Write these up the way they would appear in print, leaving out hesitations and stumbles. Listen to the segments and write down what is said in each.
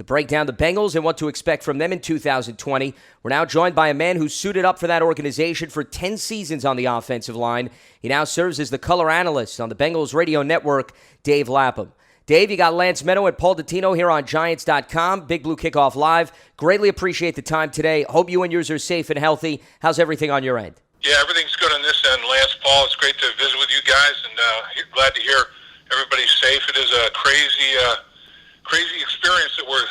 To break down the Bengals and what to expect from them in 2020, we're now joined by a man who suited up for that organization for 10 seasons on the offensive line. He now serves as the color analyst on the Bengals radio network, Dave Lapham. Dave, you got Lance Meadow and Paul Dottino here on Giants.com, Big Blue Kickoff Live. Greatly appreciate the time today. Hope you and yours are safe and healthy. How's everything on your end? Yeah, everything's good on this end, Lance, Paul. It's great to visit with you guys, and glad to hear everybody's safe. It is a crazy experience that we're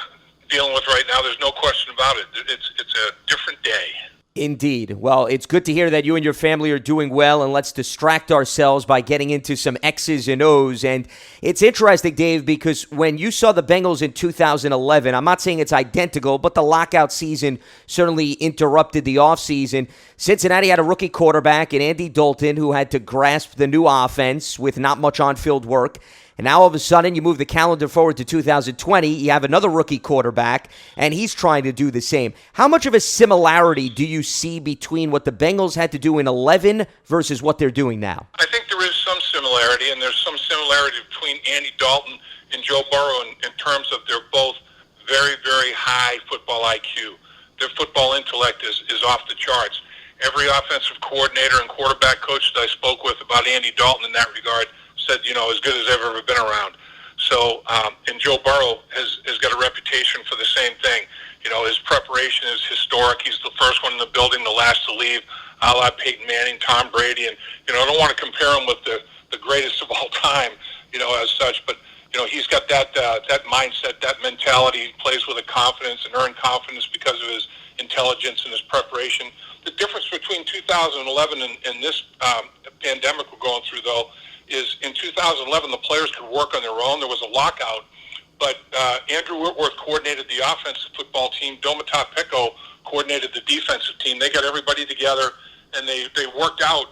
dealing with right now. There's no question about it. It's a different day. Indeed. Well, it's good to hear that you and your family are doing well, and let's distract ourselves by getting into some X's and O's. And it's interesting, Dave, because when you saw the Bengals in 2011, I'm not saying it's identical, but the lockout season certainly interrupted the offseason. Cincinnati had a rookie quarterback in Andy Dalton who had to grasp the new offense with not much on-field work. And now all of a sudden you move the calendar forward to 2020, you have another rookie quarterback, and he's trying to do the same. How much of a similarity do you see between what the Bengals had to do in 11 versus what they're doing now? I think there is some similarity, and there's some similarity between Andy Dalton and Joe Burrow in terms of they're both very, very high football IQ. Their football intellect is off the charts. Every offensive coordinator and quarterback coach that I spoke with about Andy Dalton in that regard said, as good as I've ever been around. So, and Joe Burrow has got a reputation for the same thing. His preparation is historic. He's the first one in the building, the last to leave, a la Peyton Manning, Tom Brady. And, I don't want to compare him with the greatest of all time, as such. But, he's got that mindset, that mentality. He plays with a confidence and earned confidence because of his intelligence and his preparation. The difference between 2011 and this pandemic we're going through, though, is in 2011 the players could work on their own. There was a lockout, but Andrew Whitworth coordinated the offensive football team. Domata Peko coordinated the defensive team. They got everybody together, and they worked out,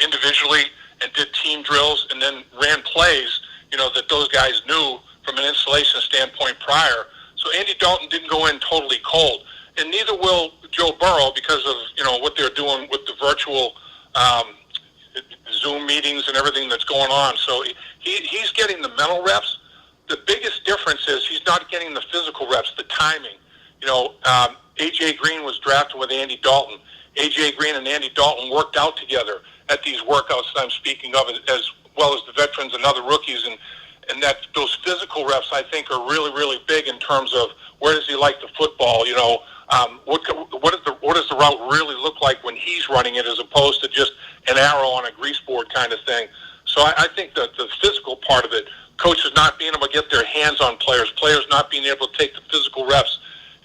individually and did team drills and then ran plays, that those guys knew from an installation standpoint prior. So Andy Dalton didn't go in totally cold, and neither will Joe Burrow because of, what they're doing with the virtual Zoom meetings and everything that's going on. So he's getting the mental reps. The biggest difference is he's not getting the physical reps, the timing. A.J. Green was drafted with Andy Dalton. A.J. Green and Andy Dalton worked out together at these workouts that I'm speaking of, as well as the veterans and other rookies. And that those physical reps, I think, are really, really big in terms of where does he like the football, what does the route really look like when he's running it as opposed to just an arrow on a grease board kind of thing. So I think that the physical part of it, coaches not being able to get their hands on players not being able to take the physical reps.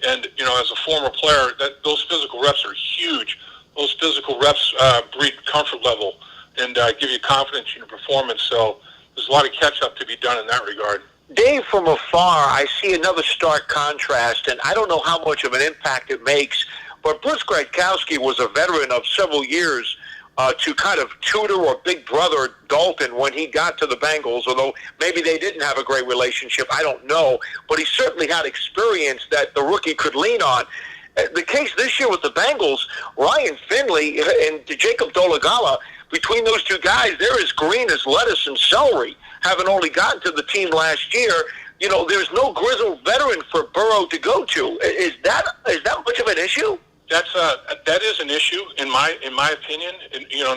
And, as a former player, those physical reps are huge. Those physical reps breed comfort level and give you confidence in your performance. So there's a lot of catch-up to be done in that regard. Dave, from afar, I see another stark contrast, and I don't know how much of an impact it makes, but Bruce Gradkowski was a veteran of several years to kind of tutor or big brother Dalton when he got to the Bengals, although maybe they didn't have a great relationship, I don't know, but he certainly had experience that the rookie could lean on. The case this year with the Bengals, Ryan Finley and Jacob Dolegala, between those two guys, they're as green as lettuce and celery, having only gotten to the team last year. There's no grizzled veteran for Burrow to go to. Is that much of an issue? That is an issue in my opinion.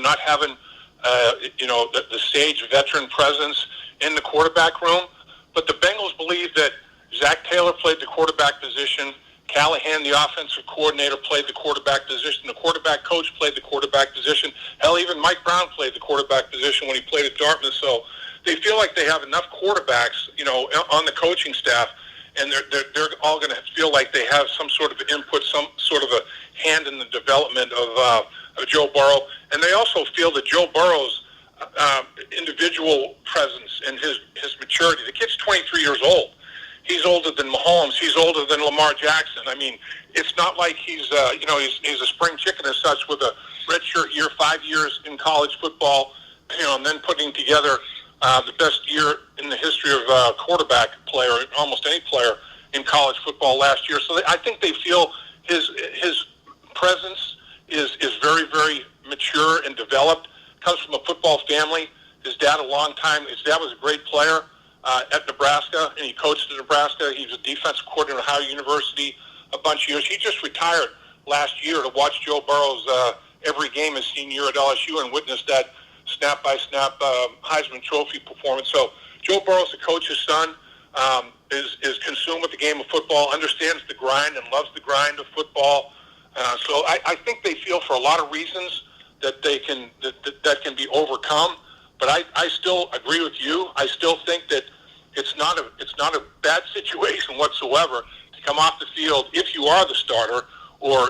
Not having the sage veteran presence in the quarterback room. But the Bengals believe that Zach Taylor played the quarterback position. Callahan, the offensive coordinator, played the quarterback position. The quarterback coach played the quarterback position. Hell, even Mike Brown played the quarterback position when he played at Dartmouth. So they feel like they have enough quarterbacks, on the coaching staff, and they're all going to feel like they have some sort of input, some sort of a hand in the development of Joe Burrow. And they also feel that Joe Burrow's individual presence and his maturity. The kid's 23 years old. He's older than Mahomes. He's older than Lamar Jackson. I mean, it's not like he's a spring chicken as such with a redshirt year, 5 years in college football, and then putting together the best year in the history of quarterback player, almost any player in college football last year. So I think they feel his presence is very, very mature and developed. Comes from a football family. His dad was a great player. at Nebraska, and he coached at Nebraska. He was a defensive coordinator at Ohio University a bunch of years. He just retired last year to watch Joe Burrow's every game his senior year at LSU and witnessed that snap-by-snap Heisman Trophy performance. So Joe Burrow's the coach's son, is consumed with the game of football, understands the grind and loves the grind of football. So I think they feel for a lot of reasons that they can that can be overcome. But I still agree with you. I still think that it's not a bad situation whatsoever to come off the field if you are the starter, or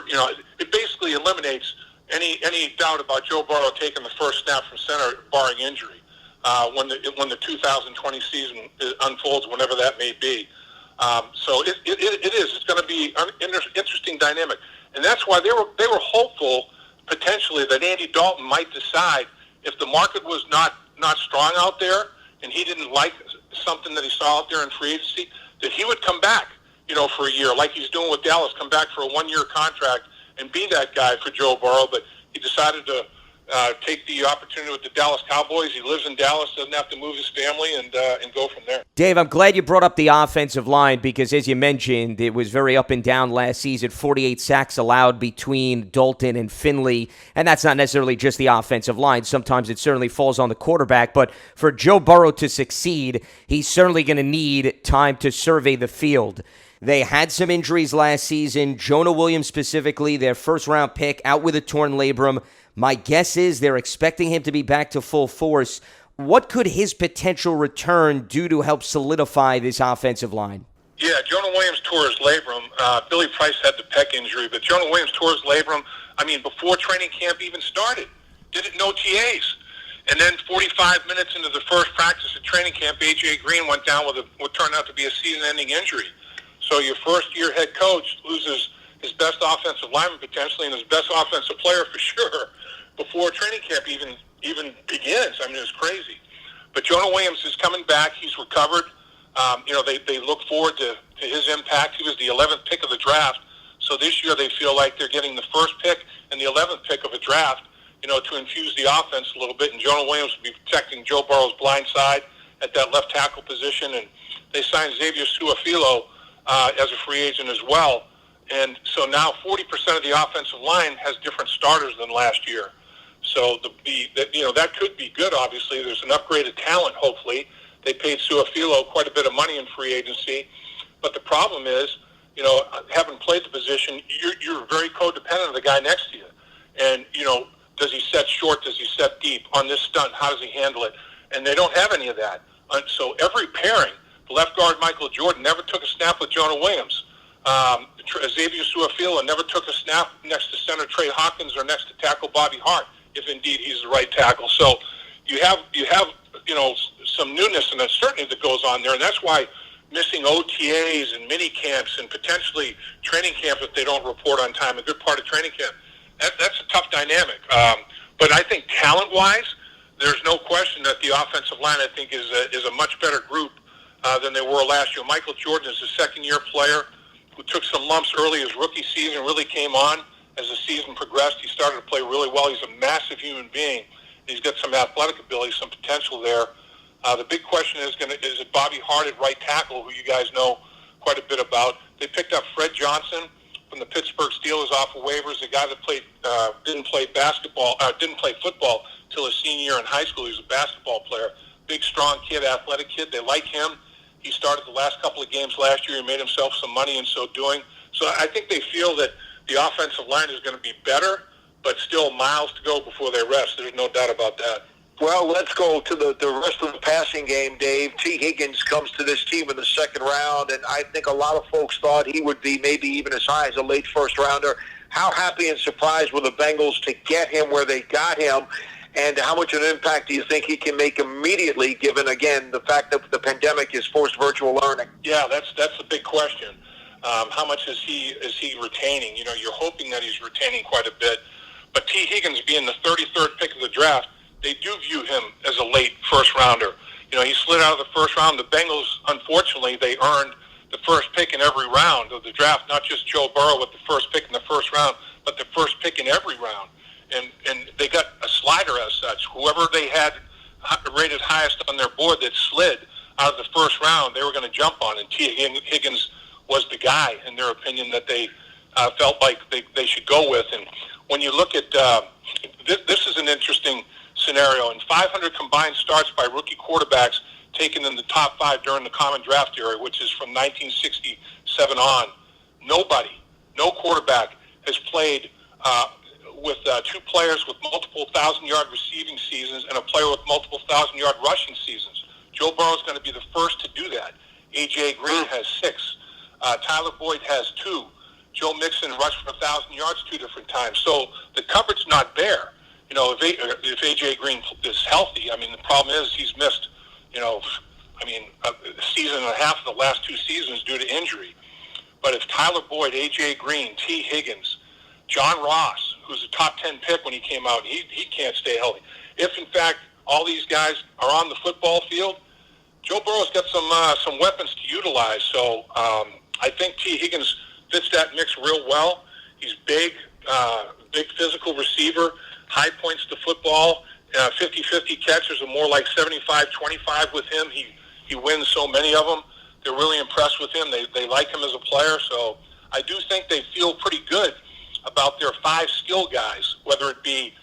it basically eliminates any doubt about Joe Burrow taking the first snap from center, barring injury, when the 2020 season unfolds, whenever that may be. So it is. It's going to be an interesting dynamic, and that's why they were hopeful potentially that Andy Dalton might decide, if the market was not strong out there and he didn't like something that he saw out there in free agency, that he would come back, for a year, like he's doing with Dallas, come back for a one-year contract and be that guy for Joe Burrow. But he decided to take the opportunity with the Dallas Cowboys. He lives in Dallas, doesn't have to move his family, and go from there. Dave, I'm glad you brought up the offensive line because, as you mentioned, it was very up and down last season. 48 sacks allowed between Dalton and Finley, and that's not necessarily just the offensive line. Sometimes it certainly falls on the quarterback, but for Joe Burrow to succeed, he's certainly going to need time to survey the field. They had some injuries last season. Jonah Williams specifically, their first-round pick, out with a torn labrum. My guess is they're expecting him to be back to full force. What could his potential return do to help solidify this offensive line? Yeah, Jonah Williams tore his labrum. Billy Price had the pec injury, but Jonah Williams tore his labrum, before training camp even started. Did it in OTAs. And then 45 minutes into the first practice at training camp, A.J. Green went down with what turned out to be a season-ending injury. So your first-year head coach loses his best offensive lineman potentially and his best offensive player for sure before training camp even begins. It's crazy. But Jonah Williams is coming back. He's recovered. They look forward to his impact. He was the 11th pick of the draft. So this year they feel like they're getting the first pick and the 11th pick of a draft, to infuse the offense a little bit. And Jonah Williams will be protecting Joe Burrow's blind side at that left tackle position. And they signed Xavier Su'a-Filo as a free agent as well. And so now 40% of the offensive line has different starters than last year. So that could be good, obviously. There's an upgraded talent, hopefully. They paid Su'a-Filo quite a bit of money in free agency. But the problem is, having played the position, you're very codependent of the guy next to you. And, does he set short? Does he set deep? On this stunt, how does he handle it? And they don't have any of that. And so every pairing, the left guard Michael Jordan never took a snap with Jonah Williams. Xavier Su'a-Filo never took a snap next to center Trey Hawkins or next to tackle Bobby Hart, if indeed he's the right tackle. So you have some newness and uncertainty that goes on there, and that's why missing OTAs and mini camps and potentially training camps if they don't report on time, a good part of training camp, that's a tough dynamic. But I think talent-wise, there's no question that the offensive line, I think, is a much better group than they were last year. Michael Jordan is a second-year player who took some lumps early his rookie season, really came on as the season progressed. He started to play really well. He's a massive human being. He's got some athletic ability, some potential there. The big question is it Bobby Hart at right tackle, who you guys know quite a bit about. They picked up Fred Johnson from the Pittsburgh Steelers off of waivers, a guy that didn't play football till his senior year in high school. He was a basketball player. Big, strong kid, athletic kid. They like him. He started the last couple of games last year and made himself some money in so doing. So I think they feel that the offensive line is going to be better, but still miles to go before they rest. There's no doubt about that. Well, let's go to the rest of the passing game, Dave. T. Higgins comes to this team in the second round, and I think a lot of folks thought he would be maybe even as high as a late first-rounder. How happy and surprised were the Bengals to get him where they got him, and how much of an impact do you think he can make immediately, given, again, the fact that the pandemic is forced virtual learning? Yeah, that's a big question. How much is he retaining? You're hoping that he's retaining quite a bit. But T. Higgins being the 33rd pick of the draft, they do view him as a late first-rounder. He slid out of the first round. The Bengals, unfortunately, they earned the first pick in every round of the draft, not just Joe Burrow with the first pick in the first round, but the first pick in every round. And they got a slider as such. Whoever they had rated highest on their board that slid out of the first round they were going to jump on, and T. Higgins was the guy, in their opinion, that they felt like they should go with. And when you look at this is an interesting scenario. In 500 combined starts by rookie quarterbacks taken in the top 5 during the common draft era, which is from 1967 on, no quarterback has played with 2 players with multiple 1,000-yard receiving seasons and a player with multiple 1,000-yard rushing seasons. Joe Burrow is going to be the first to do that. A.J. Green has 6. Tyler Boyd has 2. Joe Mixon rushed for 1,000 yards 2 different times. So the cupboard's not bare. You know, if A.J. Green is healthy, I mean, the problem is he's missed, a season and a half of the last 2 seasons due to injury. But if Tyler Boyd, A.J. Green, T. Higgins, John Ross, who's a top 10 pick when he came out, he can't stay healthy. If, in fact, all these guys are on the football field, Joe Burrow's got some weapons to utilize. So I think T. Higgins fits that mix real well. He's big physical receiver, high points to football, 50-50 catches are more like 75-25 with him. He wins so many of them. They're really impressed with him. They like him as a player. So I do think they feel pretty good about their 5 skill guys, whether it be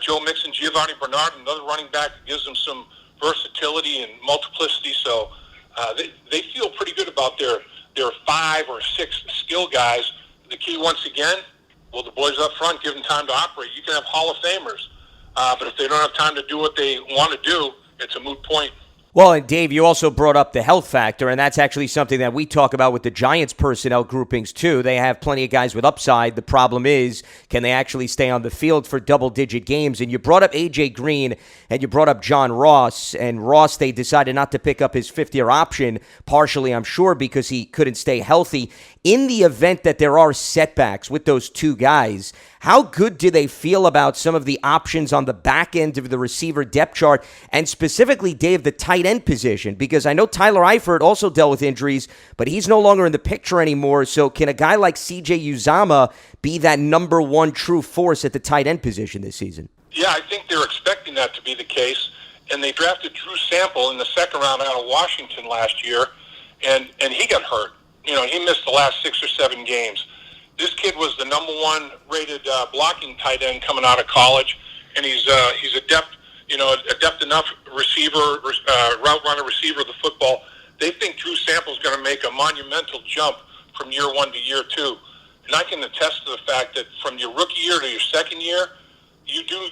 Joe Mixon, Giovanni Bernard, another running back that gives them some versatility and multiplicity. So they feel pretty good about their 5 or 6 skill guys. The key, once again, well, the boys up front, give them time to operate. You can have Hall of Famers, but if they don't have time to do what they want to do, it's a moot point. Well, and Dave, you also brought up the health factor, and that's actually something that we talk about with the Giants personnel groupings, too. They have plenty of guys with upside. The problem is, can they actually stay on the field for double-digit games? And you brought up A.J. Green, and you brought up John Ross. And Ross, they decided not to pick up his 5th-year option, partially, I'm sure, because he couldn't stay healthy. In the event that there are setbacks with those 2 guys, how good do they feel about some of the options on the back end of the receiver depth chart, and specifically, Dave, the tight end position? Because I know Tyler Eifert also dealt with injuries, but he's no longer in the picture anymore. So can a guy like C.J. Uzomah be that number 1 true force at the tight end position this season? Yeah, I think they're expecting that to be the case. And they drafted Drew Sample in the 2nd round out of Washington last year, and he got hurt. You know, he missed the last 6 or 7 games. This kid was the number 1 rated blocking tight end coming out of college, and he's adept enough receiver, route runner, receiver of the football. They think Drew Sample's going to make a monumental jump from year 1 to year 2. And I can attest to the fact that from your rookie year to your 2nd year, you do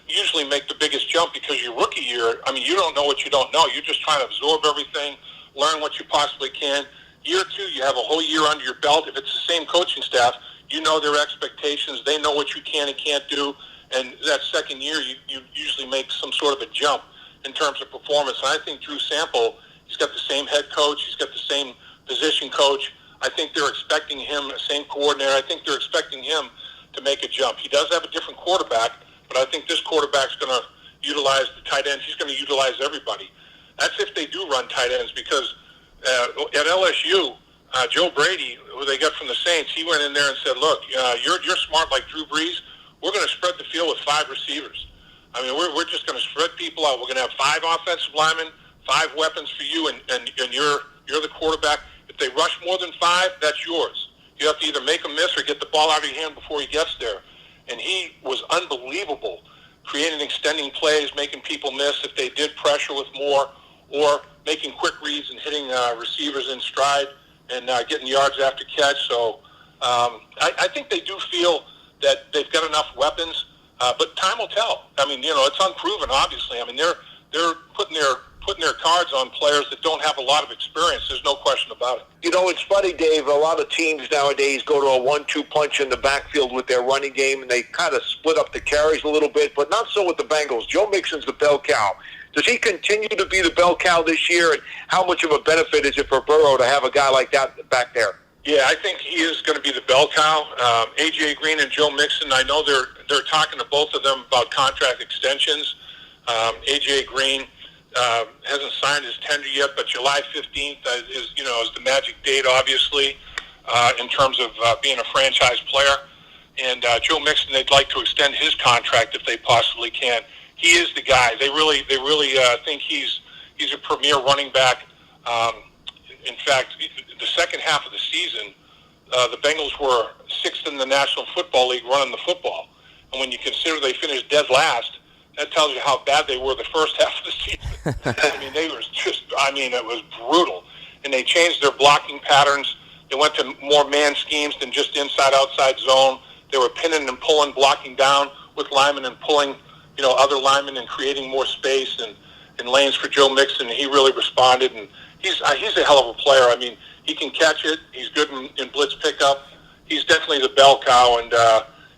usually make the biggest jump, because your rookie year, I mean, you don't know what you don't know. You're just trying to absorb everything, learn what you possibly can. Year 2, you have a whole year under your belt. If it's the same coaching staff, you know their expectations. They know what you can and can't do. And that 2nd year, you usually make some sort of a jump in terms of performance. And I think Drew Sample, he's got the same head coach. He's got the same position coach. I think they're expecting him, the same coordinator. I think they're expecting him to make a jump. He does have a different quarterback, but I think this quarterback's going to utilize the tight ends. He's going to utilize everybody. That's if they do run tight ends, because at LSU, Joe Brady, who they got from the Saints, he went in there and said, look, you're smart like Drew Brees. We're going to spread the field with 5 receivers. I mean, we're just going to spread people out. We're going to have 5 offensive linemen, 5 weapons for you, and you're the quarterback. If they rush more than 5, that's yours. You have to either make a miss or get the ball out of your hand before he gets there. And he was unbelievable, creating extending plays, making people miss if they did pressure with more, or making quick reads and hitting receivers in stride and getting yards after catch. So I think they do feel that they've got enough weapons, but time will tell. I mean, it's unproven, obviously. I mean, they're putting their cards on players that don't have a lot of experience. There's no question about it. It's funny, Dave. A lot of teams nowadays go to a 1-2 punch in the backfield with their running game, and they kind of split up the carries a little bit, but not so with the Bengals. Joe Mixon's the bell cow. Does he continue to be the bell cow this year, and how much of a benefit is it for Burrow to have a guy like that back there? Yeah, I think he is going to be the bell cow. A.J. Green and Joe Mixon, I know they're talking to both of them about contract extensions. A.J. Green hasn't signed his tender yet, but July 15th is the magic date, obviously, in terms of being a franchise player. And Joe Mixon, they'd like to extend his contract if they possibly can. He is the guy. They really think he's He's a premier running back. In fact, the second half of the season, the Bengals were 6th in the National Football League running the football. And when you consider they finished dead last, that tells you how bad they were the first half of the season. I mean, they were just, it was brutal. And they changed their blocking patterns. They went to more man schemes than just inside-outside zone. They were pinning and pulling, blocking down with linemen and pulling, other linemen and creating more space and lanes for Joe Mixon. And he really responded. And he's a hell of a player. I mean, he can catch it. He's good in blitz pickup. He's definitely the bell cow. And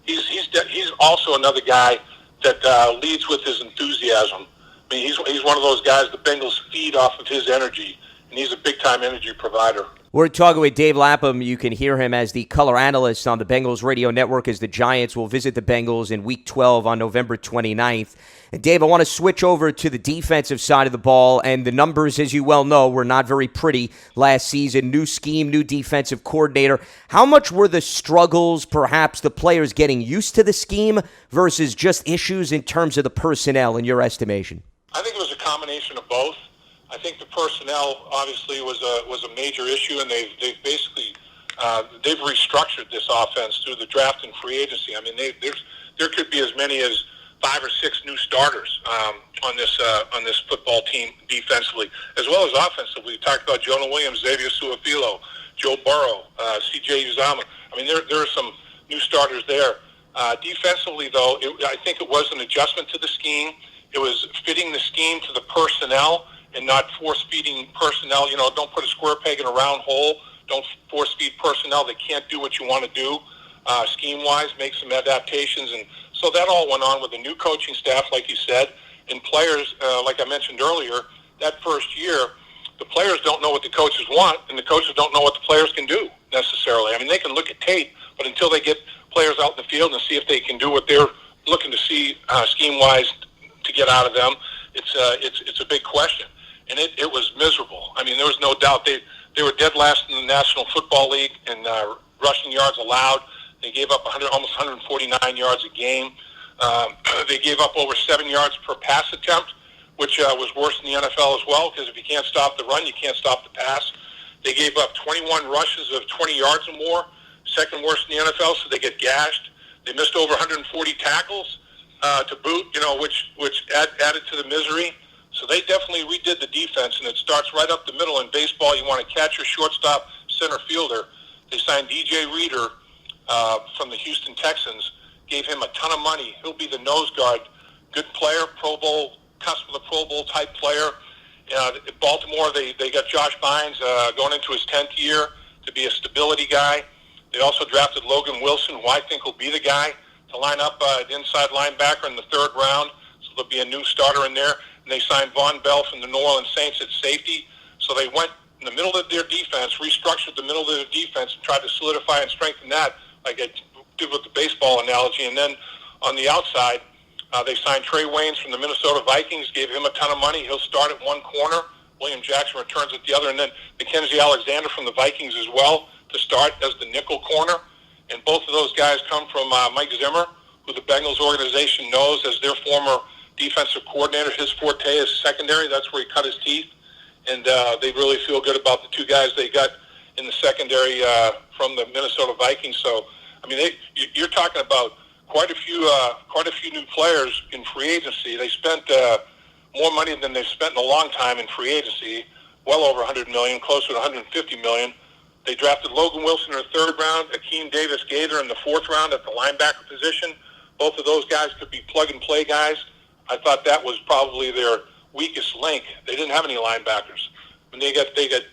he's also another guy that leads with his enthusiasm. I mean, he's one of those guys the Bengals feed off of his energy, and he's a big-time energy provider. We're talking with Dave Lapham. You can hear him as the color analyst on the Bengals radio network as the Giants will visit the Bengals in Week 12 on November 29th. And Dave, I want to switch over to the defensive side of the ball, and the numbers, as you well know, were not very pretty last season. New scheme, new defensive coordinator. How much were the struggles, perhaps the players getting used to the scheme versus just issues in terms of the personnel, in your estimation? I think it was a combination of both. I think the personnel obviously was a major issue, and they've basically they've restructured this offense through the draft and free agency. I mean, there could be as many as 5 or 6 new starters on this football team defensively, as well as offensively. We talked about Jonah Williams, Xavier Su'a-Filo, Joe Burrow, C.J. Uzomah. I mean, there are some new starters there. Defensively, though, I think it was an adjustment to the scheme. It was fitting the scheme to the personnel and not force-feeding personnel. Don't put a square peg in a round hole. Don't force-feed personnel that can't do what you want to do. Scheme-wise, make some adaptations. And so that all went on with a new coaching staff, like you said, and players, like I mentioned earlier, that first year, the players don't know what the coaches want, and the coaches don't know what the players can do necessarily. I mean, they can look at tape, but until they get players out in the field and see if they can do what they're looking to see scheme-wise to get out of them, it's a big question. And it was miserable. I mean, there was no doubt. They were dead last in the National Football League in rushing yards allowed. They gave up almost 149 yards a game. They gave up over 7 yards per pass attempt, which was worse in the NFL as well, because if you can't stop the run, you can't stop the pass. They gave up 21 rushes of 20 yards or more, second worst in the NFL, so they get gashed. They missed over 140 tackles to boot, which added to the misery. So they definitely redid the defense, and it starts right up the middle. In baseball, you want to catch your shortstop, center fielder. They signed DJ Reader from the Houston Texans, gave him a ton of money. He'll be the nose guard. Good player, Pro Bowl, cusp of the Pro Bowl type player. In Baltimore, they got Josh Bynes going into his 10th year to be a stability guy. They also drafted Logan Wilson, who I think will be the guy to line up the inside linebacker in the 3rd round. So there'll be a new starter in there. And they signed Von Bell from the New Orleans Saints at safety. So they went in the middle of their defense, restructured the middle of their defense, and tried to solidify and strengthen that, like I did with the baseball analogy. And then on the outside, they signed Trey Waynes from the Minnesota Vikings, gave him a ton of money. He'll start at one corner. William Jackson returns at the other. And then Mackenzie Alexander from the Vikings as well to start as the nickel corner. And both of those guys come from Mike Zimmer, who the Bengals organization knows as their former defensive coordinator. His forte is secondary. That's where he cut his teeth. And they really feel good about the 2 guys they got in the secondary from the Minnesota Vikings. So, I mean, you're talking about quite a few new players in free agency. They spent more money than they've spent in a long time in free agency, well over $100 million, closer to $150 million. They drafted Logan Wilson in the 3rd round, Akeem Davis-Gaither in the 4th round at the linebacker position. Both of those guys could be plug-and-play guys. I thought that was probably their weakest link. They didn't have any linebackers. When they got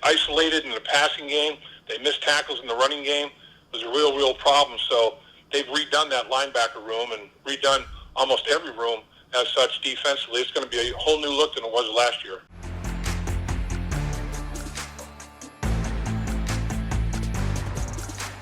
isolated in the passing game, they missed tackles in the running game. It was a real problem. So they've redone that linebacker room and redone almost every room as such defensively. It's going to be a whole new look than it was last year.